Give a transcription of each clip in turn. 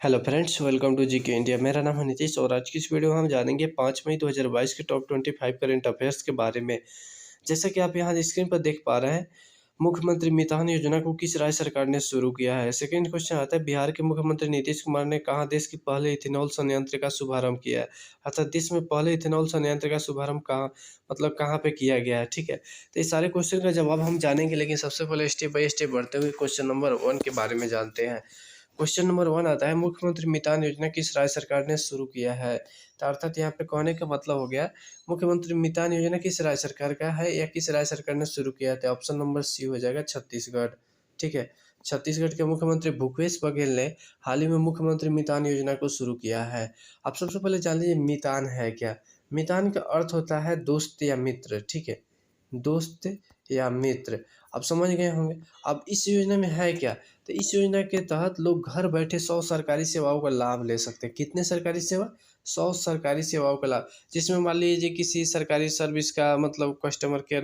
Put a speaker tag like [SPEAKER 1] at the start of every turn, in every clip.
[SPEAKER 1] Hello friends, welcome to GK India. मेरा नाम है नीतीश और आज की इस वीडियो में हम जानेंगे 5 मई 2022 के टॉप 25 करंट अफेयर्स के बारे में। जैसा कि आप यहाँ स्क्रीन पर देख पा रहे हैं, मुख्यमंत्री मितान योजना को किस राज्य सरकार ने शुरू किया है। सेकंड क्वेश्चन आता है, बिहार के मुख्यमंत्री नीतीश कुमार ने कहाँ देश की पहले इथेनॉल संयंत्र का शुभारंभ किया है। अर्थात देश में पहले इथेनॉल संयंत्र का शुभारंभ कहाँ कहाँ पे किया गया है। ठीक है, तो इस सारे क्वेश्चन का जवाब हम जानेंगे, लेकिन सबसे पहले स्टेप बाय स्टेप बढ़ते हुए क्वेश्चन नंबर 1 के बारे में जानते हैं। क्वेश्चन नंबर 1 आता है, मुख्यमंत्री मितान योजना किस राज्य सरकार ने शुरू किया है। तो अर्थात यहाँ पे कहने का मतलब हो गया, मुख्यमंत्री मितान योजना किस राज्य सरकार का है या किस राज्य सरकार ने शुरू किया है। तो ऑप्शन नंबर सी हो जाएगा, छत्तीसगढ़। ठीक है, छत्तीसगढ़ के मुख्यमंत्री भूपेश बघेल ने हाल ही में मुख्यमंत्री मितान योजना को शुरू किया है। अब सबसे पहले जान लीजिए मितान है क्या। मितान का अर्थ होता है दोस्त या मित्र। ठीक है, दोस्त या मित्र, आप समझ गए होंगे। अब इस योजना में है क्या, तो इस योजना के तहत लोग घर बैठे 100 सरकारी सेवाओं का लाभ ले सकते हैं। कितने सरकारी सेवा? 100 सरकारी सेवाओं का लाभ, जिसमें मान लीजिए किसी सरकारी सर्विस का कस्टमर केयर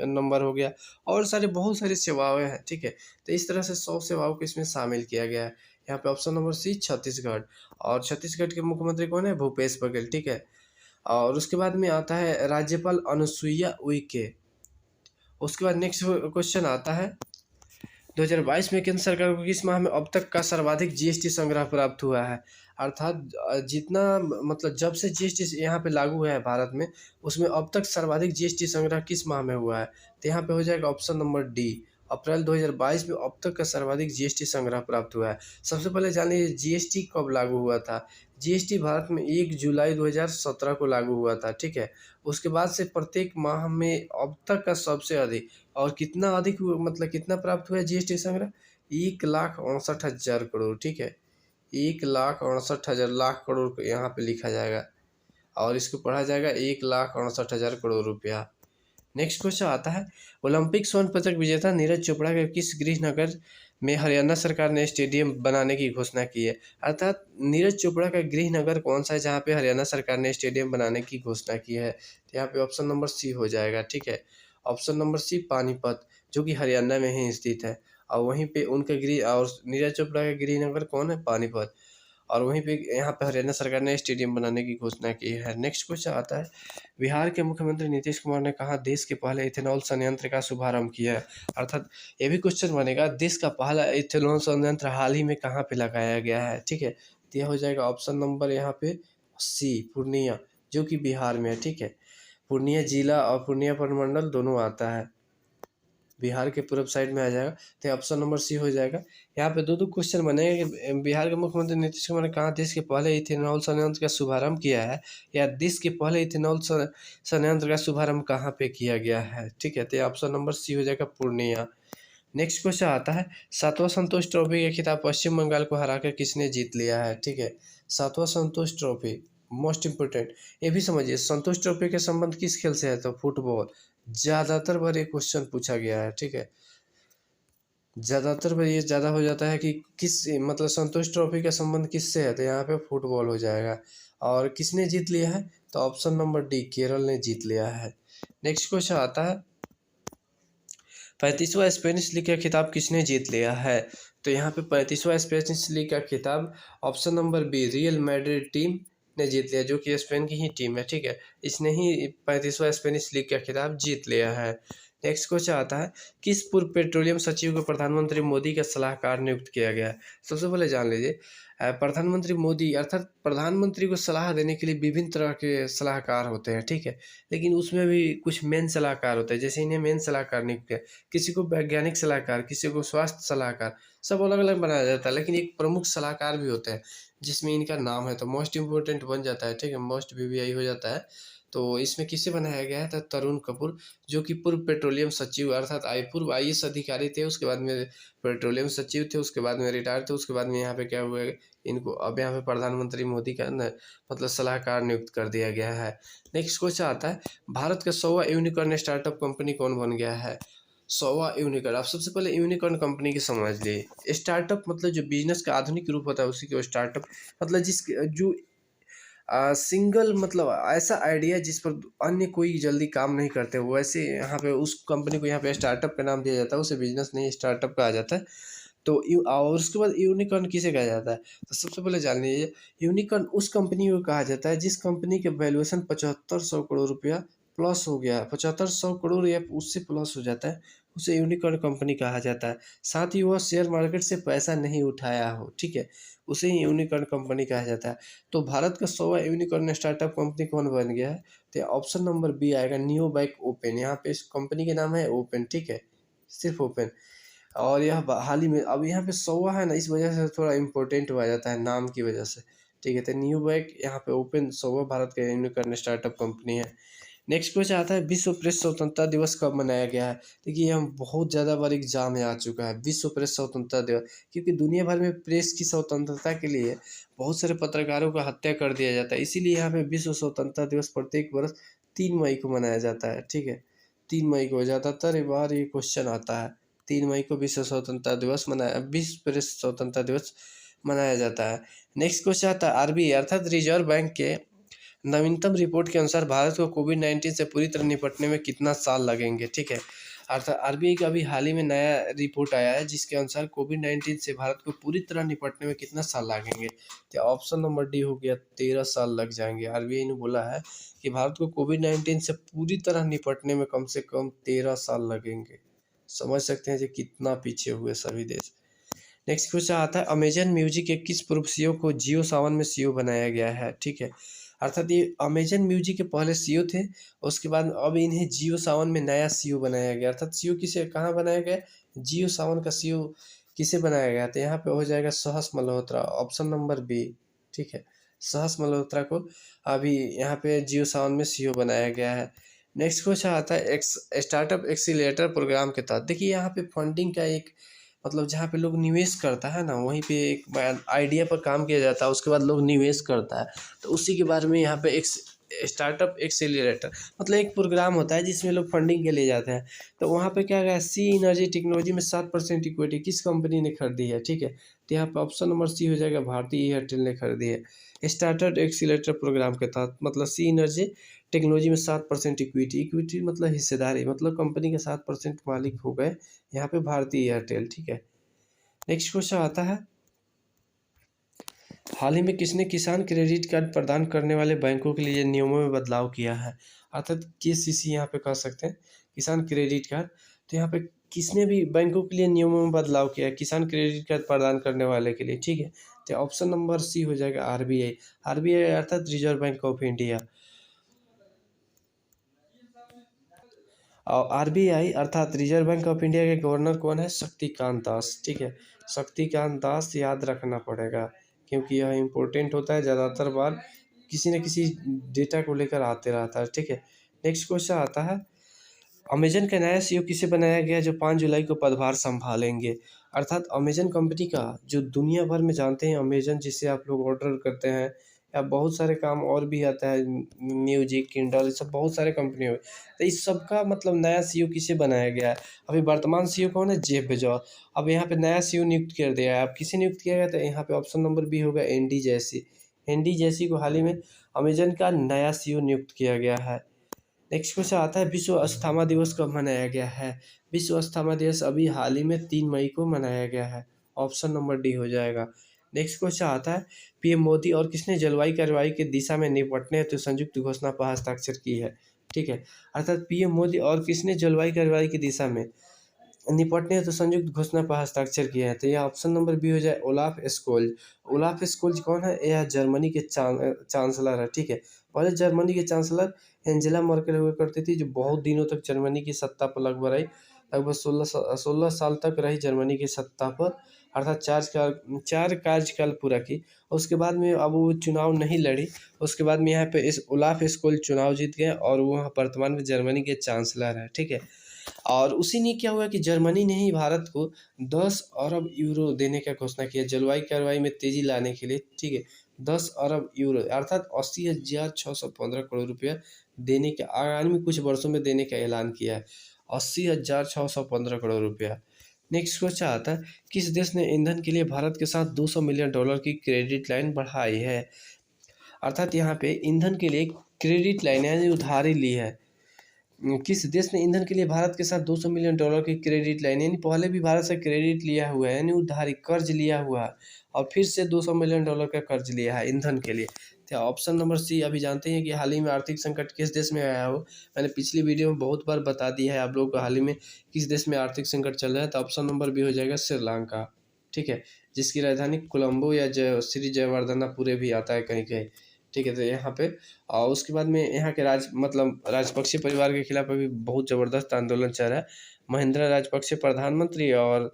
[SPEAKER 1] नंबर हो गया, और बहुत सारी सेवाएं हैं। ठीक है, तो इस तरह से 100 सेवाओं को इसमें शामिल किया गया है। यहाँ पे ऑप्शन नंबर सी छत्तीसगढ़। और छत्तीसगढ़ के मुख्यमंत्री कौन है? भूपेश बघेल। ठीक है, और उसके बाद में आता है राज्यपाल अनुसुईया उइके। उसके बाद नेक्स्ट क्वेश्चन आता है, 2022 में केंद्र सरकार को किस माह में अब तक का सर्वाधिक जीएसटी संग्रह प्राप्त हुआ है। अर्थात जितना जब से जीएसटी यहाँ पे लागू हुआ है भारत में, उसमें अब तक सर्वाधिक जीएसटी संग्रह किस माह में हुआ है। तो यहाँ पे हो जाएगा ऑप्शन नंबर डी, अप्रैल 2022 में अब तक का सर्वाधिक जीएसटी संग्रह प्राप्त हुआ है। सबसे पहले जान लीजिए जीएसटी कब लागू हुआ था। जीएसटी भारत में 1 जुलाई 2017 को लागू हुआ था। ठीक है, उसके बाद से प्रत्येक माह में अब तक का सबसे अधिक, और कितना अधिक कितना प्राप्त हुआ है जीएसटी संग्रह? 1,68,000 करोड़। ठीक है, 1,68,000 लाख करोड़ को यहाँ पे लिखा जाएगा और इसको पढ़ा जाएगा 1,68,000 करोड़ रुपया। नेक्स्ट क्वेश्चन आता है, ओलंपिक स्वर्ण पदक विजेता नीरज चोपड़ा के किस गृहनगर में हरियाणा सरकार ने स्टेडियम बनाने की घोषणा की है। अर्थात नीरज चोपड़ा का गृहनगर कौन सा है जहाँ पे हरियाणा सरकार ने स्टेडियम बनाने की घोषणा की है। तो यहाँ पे ऑप्शन नंबर सी हो जाएगा। ठीक है, ऑप्शन नंबर सी पानीपत, जो कि हरियाणा में ही स्थित है। और वहीं पे उनका गृह और नीरज चोपड़ा का गृहनगर कौन है? पानीपत। और वहीं पे यहाँ पे हरियाणा सरकार ने स्टेडियम बनाने की घोषणा की है। नेक्स्ट क्वेश्चन आता है, बिहार के मुख्यमंत्री नीतीश कुमार ने कहा देश के पहले इथेनॉल संयंत्र का शुभारंभ किया है। अर्थात ये भी क्वेश्चन बनेगा, देश का पहला इथेनॉल संयंत्र हाल ही में कहाँ पे लगाया गया है। ठीक है, तो यह हो जाएगा ऑप्शन नंबर यहाँ पे सी, पूर्णिया, जो कि बिहार में है। ठीक है, पूर्णिया जिला और पूर्णिया प्रमंडल दोनों आता है, बिहार के पूर्व साइड में आ जाएगा। तो ऑप्शन नंबर सी हो जाएगा। यहाँ पे दो क्वेश्चन बनेंगे कि बिहार के मुख्यमंत्री नीतीश कुमार ने कहा देश के पहले इथेनॉल संयंत्र का शुभारंभ किया है, या देश के पहले इथेनॉल संयंत्र का शुभारंभ कहाँ पे किया गया है। ठीक है, तो ऑप्शन नंबर सी हो जाएगा, पूर्णिया। नेक्स्ट क्वेश्चन आता है, 7वां संतोष ट्रॉफी का खिताब पश्चिम बंगाल को हराकर किसने जीत लिया है। ठीक है, 7वां संतोष ट्रॉफी, मोस्ट इम्पोर्टेंट, ये भी समझिए संतोष ट्रॉफी के संबंध किस खेल से है। तो फुटबॉल। ज़्यादातर बार ये क्वेश्चन पूछा गया है। ठीक है, ज़्यादातर बार ये ज़्यादा हो जाता है कि किस संतोष ट्रॉफी का संबंध किससे है। तो यहाँ पे फुटबॉल हो जाएगा। और किसने जीत लिया है? तो ऑप्शन नंबर डी, केरल ने जीत लिया है। नेक्स्ट क्वेश्चन आता है, 35वां स्पेनिश लीग का खिताब किसने जीत लिया है। तो यहाँ पे 35वां स्पेनिश लीग का खिताब option number B, Real Madrid team ने जीत लिया, जो कि स्पेन की ही टीम है। ठीक है, इसने ही 35वां स्पेनिश लीग का खिताब जीत लिया है। नेक्स्ट क्वेश्चन आता है, किस पूर्व पेट्रोलियम सचिव को प्रधानमंत्री मोदी का सलाहकार नियुक्त किया गया है। सबसे पहले जान लीजिए, प्रधानमंत्री मोदी अर्थात प्रधानमंत्री को सलाह देने के लिए विभिन्न तरह के सलाहकार होते हैं। ठीक है, लेकिन उसमें भी कुछ मेन सलाहकार होते हैं, जैसे इन्हें मेन सलाहकार नियुक्त किया, किसी को वैज्ञानिक सलाहकार, किसी को स्वास्थ्य सलाहकार, सब अलग अलग बनाया जाता है। लेकिन एक प्रमुख सलाहकार भी होता है जिसमें इनका नाम है, तो मोस्ट इम्पोर्टेंट बन जाता है। ठीक है, मोस्ट वीवीआई हो जाता है। तो इसमें किसे बनाया गया है? तो तरुण कपूर, जो कि पूर्व पेट्रोलियम सचिव अर्थात पूर्व आईएएस अधिकारी थे, उसके बाद में पेट्रोलियम सचिव थे, उसके बाद में रिटायर थे, उसके बाद में यहाँ पे क्या हुआ है, इनको अब यहाँ पे प्रधानमंत्री मोदी का सलाहकार नियुक्त कर दिया गया है। नेक्स्ट क्वेश्चन आता है, भारत का 100वां यूनिकॉर्न स्टार्टअप कंपनी कौन बन गया है। 100वां यूनिकॉर्न, आप सबसे पहले यूनिकॉर्न कंपनी की समझ लिए। स्टार्टअप जो बिजनेस का आधुनिक रूप होता है उसी को स्टार्टअप जिस जो सिंगल ऐसा आइडिया जिस पर अन्य कोई जल्दी काम नहीं करते, वैसे यहाँ पे उस कंपनी को यहाँ पे स्टार्टअप का नाम दिया जाता है, उसे बिजनेस नहीं स्टार्टअप कहा जाता है। तो और उसके बाद यूनिकॉर्न किसे कहा जाता है? तो सबसे पहले जान लीजिए, यूनिकॉर्न उस कंपनी को कहा जाता है जिस कंपनी के वैल्यूएशन 7500 करोड़ रुपया प्लस हो गया है, 7500 करोड़ या उससे प्लस हो जाता है, उसे यूनिकॉर्न कंपनी कहा जाता है। साथ ही वह शेयर मार्केट से पैसा नहीं उठाया हो, ठीक है, उसे ही यूनिकॉर्न कंपनी कहा जाता है। तो भारत का 100वां यूनिकॉर्न स्टार्टअप कंपनी कौन बन गया है? तो ऑप्शन नंबर बी आएगा, नियोबाइक ओपन। यहाँ पे इस कंपनी के नाम है ओपन, ठीक है, सिर्फ ओपन। और यह हाल ही में अब यहाँ पे 100वां है ना, इस वजह से थोड़ा इम्पोर्टेंट हो जाता है नाम की वजह से, ठीक है। तो नियोबाइक यहाँ पे ओपन 100वां भारत का यूनिकॉर्न स्टार्टअप कंपनी है। नेक्स्ट क्वेश्चन आता है, विश्व प्रेस स्वतंत्रता दिवस कब मनाया गया है? देखिए हम बहुत ज़्यादा बार एग्जाम में आ चुका है विश्व प्रेस स्वतंत्रता दिवस, क्योंकि दुनिया भर में प्रेस की स्वतंत्रता के लिए बहुत सारे पत्रकारों का हत्या कर दिया जाता है, इसीलिए यहाँ पे विश्व स्वतंत्रता दिवस प्रत्येक वर्ष 3 मई को मनाया जाता है, ठीक है। 3 मई को ज़्यादातर बार ये क्वेश्चन आता है, 3 मई को विश्व प्रेस स्वतंत्रता दिवस मनाया जाता है। नेक्स्ट क्वेश्चन आता है, आरबीआई अर्थात रिजर्व बैंक के नवीनतम रिपोर्ट के अनुसार भारत को कोविड-19 से पूरी तरह निपटने में कितना साल लगेंगे, ठीक है। अर्थात आरबीआई का अभी हाल ही में नया रिपोर्ट आया है जिसके अनुसार कोविड-19 से भारत को पूरी तरह निपटने में कितना साल लगेंगे? तो ऑप्शन नंबर डी हो गया, 13 साल लग जाएंगे। आरबीआई ने बोला है कि भारत को कोविड-19 से पूरी तरह निपटने में कम से कम 13 साल लगेंगे। समझ सकते हैं जी कितना पीछे हुए सभी देश। नेक्स्ट क्वेश्चन आता है, अमेजन म्यूजिक के किस पूर्व सीईओ को जियो सावन में सीईओ बनाया गया है, ठीक है। अर्थात ये अमेजन म्यूजिक के पहले सीईओ थे, उसके बाद अब इन्हें जियो सावन में नया सीईओ बनाया गया। अर्थात सीईओ किसे कहाँ बनाया गया? जियो सावन का सीईओ किसे बनाया गया? तो यहाँ पे हो जाएगा सहस मल्होत्रा, ऑप्शन नंबर बी, ठीक है। सहस मल्होत्रा को अभी यहाँ पे जियो सावन में सीईओ बनाया गया है। नेक्स्ट क्वेश्चन आता है, स्टार्टअप एक्सीलरेटर प्रोग्राम के तहत, देखिए यहाँ पे फंडिंग का एक मतलब जहाँ पे लोग निवेश करता है ना, वहीं पे एक आइडिया पर काम किया जाता है, उसके बाद लोग निवेश करता है, तो उसी के बारे में यहाँ पे एक स्टार्टअप एक्सेलरेटर मतलब एक प्रोग्राम होता है जिसमें लोग फंडिंग के लिए जाते हैं। तो वहाँ पे क्या गया, सी इनर्जी टेक्नोलॉजी में 7% इक्विटी किस कंपनी ने खरीदी है, ठीक है। तो यहाँ पे ऑप्शन नंबर सी हो जाएगा, भारतीय एयरटेल ने खरीदी है स्टार्टअप एक्सीलरेटर प्रोग्राम के तहत। मतलब सी इनर्जी टेक्नोलॉजी में 7% इक्विटी, इक्विटी मतलब हिस्सेदारी, मतलब कंपनी के 7% मालिक हो गए यहाँ पे भारतीय एयरटेल, ठीक है। नेक्स्ट क्वेश्चन आता है, हाल ही में किसने किसान क्रेडिट कार्ड प्रदान करने वाले बैंकों के लिए नियमों में बदलाव किया है? अर्थात केसीसी यहाँ पे कह सकते हैं, किसान क्रेडिट कार्ड। तो यहाँ पे किसने भी बैंकों के लिए नियमों में बदलाव किया है? किसान क्रेडिट कार्ड प्रदान करने वाले के लिए, ठीक है। तो ऑप्शन नंबर सी हो जाएगा, आरबीआई। आरबीआई अर्थात रिजर्व बैंक ऑफ इंडिया। और आरबीआई अर्थात रिजर्व बैंक ऑफ इंडिया के गवर्नर कौन है? शक्तिकांत दास, ठीक है। शक्तिकांत दास याद रखना पड़ेगा क्योंकि यह इम्पोर्टेंट होता है, ज़्यादातर बार किसी न किसी डेटा को लेकर आते रहता है, ठीक है। नेक्स्ट क्वेश्चन आता है, अमेजन का नया सीईओ किसे बनाया गया जो 5 जुलाई को पदभार संभालेंगे? अर्थात अमेजन कंपनी का जो दुनिया भर में जानते हैं अमेजन, जिससे आप लोग ऑर्डर करते हैं या बहुत सारे काम और भी आता है, म्यूजिक, किंडल, ये सब बहुत सारे कंपनी हो। तो इस सब का मतलब नया सीईओ किसे बनाया गया है? अभी वर्तमान सीईओ कौन है? Jeff Bezos. अब यहाँ पे नया सीईओ नियुक्त कर दिया है, अब किसे नियुक्त किया गया? तो यहाँ पे ऑप्शन नंबर बी होगा, एंडी जैसी। एंडी जैसी को हाल ही में अमेजन का नया सीईओ नियुक्त किया गया है। नेक्स्ट क्वेश्चन आता है, विश्व अस्थमा दिवस कब मनाया गया है? विश्व अस्थमा दिवस अभी हाल ही में 3 मई को मनाया गया है, ऑप्शन नंबर डी हो जाएगा। नेक्स्ट क्वेश्चन आता है, पीएम मोदी और किसने जलवायु कार्रवाई की दिशा में निपटने हेतु संयुक्त घोषणा पर हस्ताक्षर की है, ठीक है। अर्थात पीएम मोदी और किसने जलवायु कार्रवाई की दिशा में निपटने हेतु संयुक्त घोषणा पर हस्ताक्षर किए हैं? तो यह ऑप्शन नंबर बी हो जाए, ओलाफ स्कोल्ज। ओलाफ स्कोल्ज कौन है? यह जर्मनी के चांसलर है, ठीक है। पहले जर्मनी के चांसलर एंजेला मर्केल हुआ करती थी, जो बहुत दिनों तक जर्मनी की सत्ता पर लगभग 16 साल तक रही जर्मनी की सत्ता पर, अर्थात 4 कार्यकाल पूरा की। उसके बाद में अब वो चुनाव नहीं लड़ी, उसके बाद में यहाँ पे इस ओलाफ स्कोल्ज चुनाव जीत गए और वो वर्तमान में जर्मनी के चांसलर हैं, ठीक है। और उसी ने क्या हुआ कि जर्मनी ने ही भारत को 10 अरब यूरो देने का घोषणा किया जलवायु कार्रवाई में तेजी लाने के लिए, ठीक है। 10 अरब यूरो अर्थात 80,615 करोड़ रुपया देने के आगामी कुछ वर्षों में देने का ऐलान किया है, 80,615 करोड़ रुपया। नेक्स्ट क्वेश्चन आता है, किस देश ने ईंधन के लिए भारत के साथ $200 मिलियन की क्रेडिट लाइन बढ़ाई है? अर्थात यहाँ पे ईंधन के लिए क्रेडिट लाइन यानी उधारी ली है किस देश ने ईंधन के लिए भारत के साथ $200 मिलियन की क्रेडिट लाइन, यानी पहले भी भारत से क्रेडिट लिया हुआ है, यानी उधारी कर्ज लिया हुआ है और फिर से $200 मिलियन का कर्ज लिया है ईंधन के लिए। तो ऑप्शन नंबर सी। अभी जानते हैं कि हाल ही में आर्थिक संकट किस देश में आया हो। मैंने पिछली वीडियो में बहुत बार बता दिया है आप लोगों को हाल ही में किस देश में आर्थिक संकट चल रहा है। तो ऑप्शन नंबर बी हो जाएगा श्रीलंका, ठीक है, जिसकी राजधानी कोलंबो या श्री जयवर्धनापुरे भी आता है कहीं कहीं, ठीक है। तो यहाँ पे और उसके बाद में यहाँ के राजपक्षे परिवार के खिलाफ अभी बहुत ज़बरदस्त आंदोलन चल रहा है। महिंद्रा राजपक्षे प्रधानमंत्री और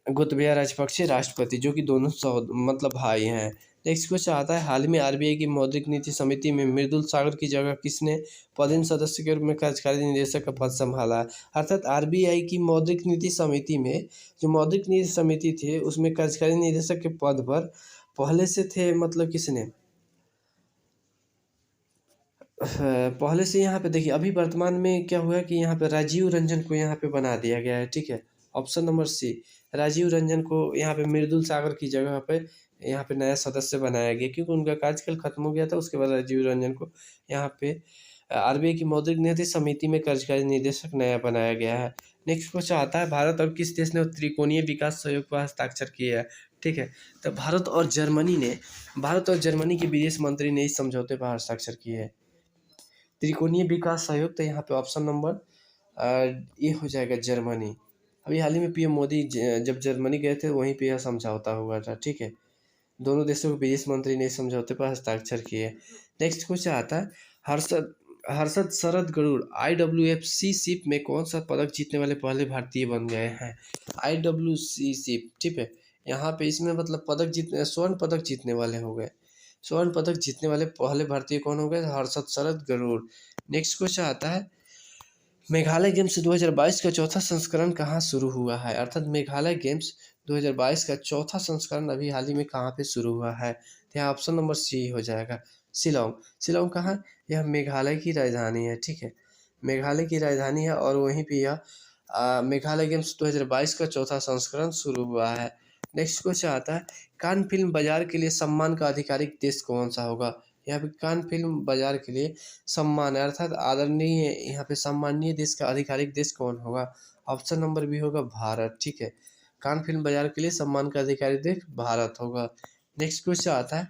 [SPEAKER 1] गोतबाया राजपक्षे राष्ट्रपति, जो कि दोनों भाई हैं। नेक्स्ट क्वेश्चन आता है, हाल ही में आरबीआई की मौद्रिक नीति समिति में मृदुल सागर की जगह किसने पदेन सदस्य के रूप में कार्यकारी निदेशक का पद संभाला है। अर्थात आरबीआई की मौद्रिक नीति समिति में, जो मौद्रिक नीति समिति थी उसमें कार्यकारी निदेशक के पद पर पहले से थे किसने, पहले से यहाँ पे देखिए अभी वर्तमान में क्या हुआ है कि यहाँ पे राजीव रंजन को यहाँ पे बना दिया गया है, ठीक है। Option number C, Rajiv Ranjan को यहाँ पे मृदुल सागर की जगह पे यहाँ पे नया सदस्य बनाया गया, क्योंकि उनका कार्यकाल खत्म हो गया था। उसके बाद राजीव रंजन को यहाँ पे आरबीआई की मौद्रिक नीति समिति में कार्यकारी निदेशक नया बनाया गया है। नेक्स्ट क्वेश्चन आता है, भारत और किस देश ने त्रिकोणीय विकास सहयोग पर हस्ताक्षर किया है, ठीक है। तो भारत और जर्मनी के विदेश मंत्री ने इस समझौते पर हस्ताक्षर किए हैं, त्रिकोणीय विकास सहयोग। तो यहाँ पे ऑप्शन नंबर ये हो जाएगा जर्मनी। अभी हाल ही में पीएम मोदी जब जर्मनी गए थे वहीं पे यह समझौता हुआ था, ठीक है। दोनों देशों के विदेश मंत्री ने इस समझौते पर हस्ताक्षर किए। नेक्स्ट क्वेश्चन आता है, हर्षद हर्षद शरद गरुड़ IWC शिप में कौन सा पदक जीतने वाले पहले भारतीय बन गए हैं। IWC शिप, ठीक है, यहाँ पे इसमें स्वर्ण पदक जीतने वाले हो गए। स्वर्ण पदक जीतने वाले पहले भारतीय कौन हो गए, हर्षद शरद गरुड़। नेक्स्ट क्वेश्चन आता है, मेघालय गेम्स 2022 का चौथा संस्करण कहाँ शुरू हुआ है। अर्थात मेघालय गेम्स 2022 का चौथा संस्करण अभी हाल ही में कहाँ पे शुरू हुआ है। तो यहाँ ऑप्शन नंबर सी हो जाएगा शिलोंग। शिलोंग कहाँ, यह मेघालय की राजधानी है, ठीक है, मेघालय की राजधानी है और वहीं पे यह मेघालय गेम्स 2022 का चौथा संस्करण शुरू हुआ है। नेक्स्ट क्वेश्चन आता है, कान फिल्म बाजार के लिए सम्मान का आधिकारिक देश कौन सा होगा। यहाँ पे कान फिल्म बाजार के लिए सम्मान अर्थात आदरणीय, यहाँ पे सम्मानीय देश का आधिकारिक देश कौन होगा। ऑप्शन नंबर बी होगा भारत, ठीक है, कान फिल्म बाजार के लिए सम्मान का आधिकारिक देश भारत होगा। नेक्स्ट क्वेश्चन आता है,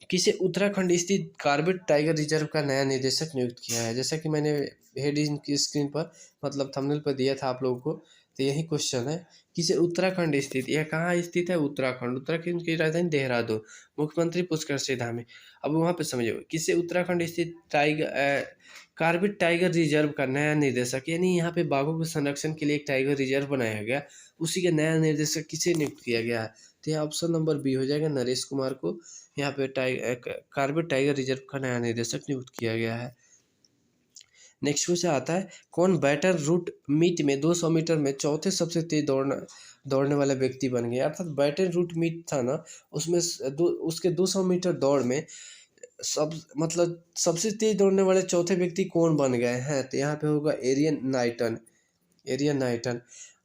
[SPEAKER 1] किसे उत्तराखंड स्थित कार्बेट टाइगर रिजर्व का नया निदेशक नियुक्त किया है। जैसा कि मैंने हेडिंग की स्क्रीन पर थंबनेल पर दिया था आप लोगों को, तो यही क्वेश्चन है, किसे उत्तराखंड स्थित, यह कहाँ स्थित है, उत्तराखंड की राजधानी देहरादून, मुख्यमंत्री पुष्कर सिंह धामी। अब वहाँ पे समझो, किसे उत्तराखंड स्थित कार्बेट टाइगर रिजर्व का नया निदेशक, यानी यहाँ पे बाघों के संरक्षण के लिए एक टाइगर रिजर्व बनाया गया, उसी का नया निर्देशक किसे नियुक्त किया गया है। तो यह ऑप्शन नंबर बी हो जाएगा, नरेश कुमार को यहाँ पे कार्बेट टाइगर रिजर्व का नया निदेशक नियुक्त किया गया है। नेक्स्ट क्वेश्चन आता है, कौन बैटन रूट मीट में 200 मीटर में चौथे सबसे तेज दौड़ने वाला व्यक्ति बन गया। अर्थात बैटन रूट मीट था ना, उसमें उसके 200 मीटर दौड़ में सबसे तेज दौड़ने वाले चौथे व्यक्ति कौन बन गए हैं। तो यहाँ पे होगा एरियन नाइटन।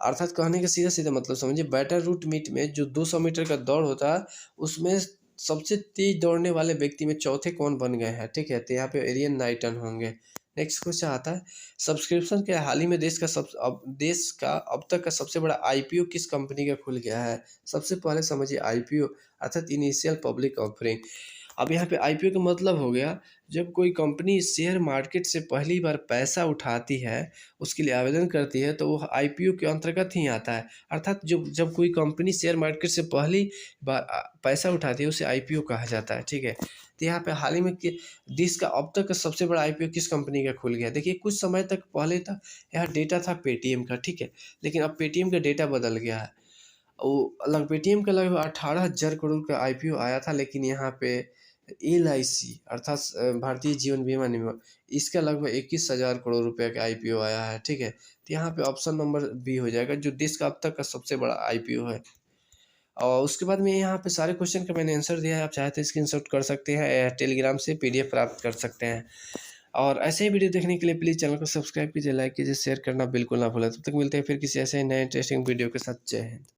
[SPEAKER 1] अर्थात कहने का सीधा सीधा समझिए, बैटन रूट मीट में जो 200 मीटर का दौड़ होता है उसमें सबसे तेज दौड़ने वाले व्यक्ति में चौथे कौन बन गए हैं, ठीक है। तो यहाँ पे एरियन नाइटन होंगे। नेक्स्ट क्वेश्चन आता है, सब्सक्रिप्शन के हाल ही में देश का अब तक का सबसे बड़ा आईपीओ किस कंपनी का खुल गया है। सबसे पहले समझिए आईपीओ अर्थात इनिशियल पब्लिक ऑफरिंग। अब यहाँ पे आईपीओ का मतलब हो गया, जब कोई कंपनी शेयर मार्केट से पहली बार पैसा उठाती है, उसके लिए आवेदन करती है, तो वो आईपीओ के अंतर्गत ही आता है। अर्थात जब कोई कंपनी शेयर मार्केट से पहली बार पैसा उठाती है उसे आईपीओ कहा जाता है, ठीक है। तो यहाँ पे हाल ही में देश का अब तक का सबसे बड़ा आईपीओ किस कंपनी का खुल गया। देखिए कुछ समय तक पहले था यहाँ डेटा था पेटीएम का, ठीक है, लेकिन अब पेटीएम का डेटा बदल गया है। वो पेटीएम का लगभग 18,000 करोड़ का आईपीओ आया था, लेकिन यहाँ पे LIC अर्थात भारतीय जीवन बीमा निगम, इसका लगभग 21,000 करोड़ रुपए का आईपीओ आया है, ठीक है। तो यहाँ पे ऑप्शन नंबर बी हो जाएगा, जो देश का अब तक का सबसे बड़ा आईपीओ है। और उसके बाद में यहाँ पे सारे क्वेश्चन का मैंने आंसर दिया है, आप चाहे तो स्क्रीनशॉट कर सकते हैं, टेलीग्राम से PDF प्राप्त कर सकते हैं। और ऐसे ही वीडियो देखने के लिए प्लीज़ चैनल को सब्सक्राइब कीजिए, लाइक कीजिए, शेयर करना बिल्कुल ना भूलें। तब तक मिलते हैं फिर किसी ऐसे नए इंटरेस्टिंग वीडियो के साथ। जय हिंद।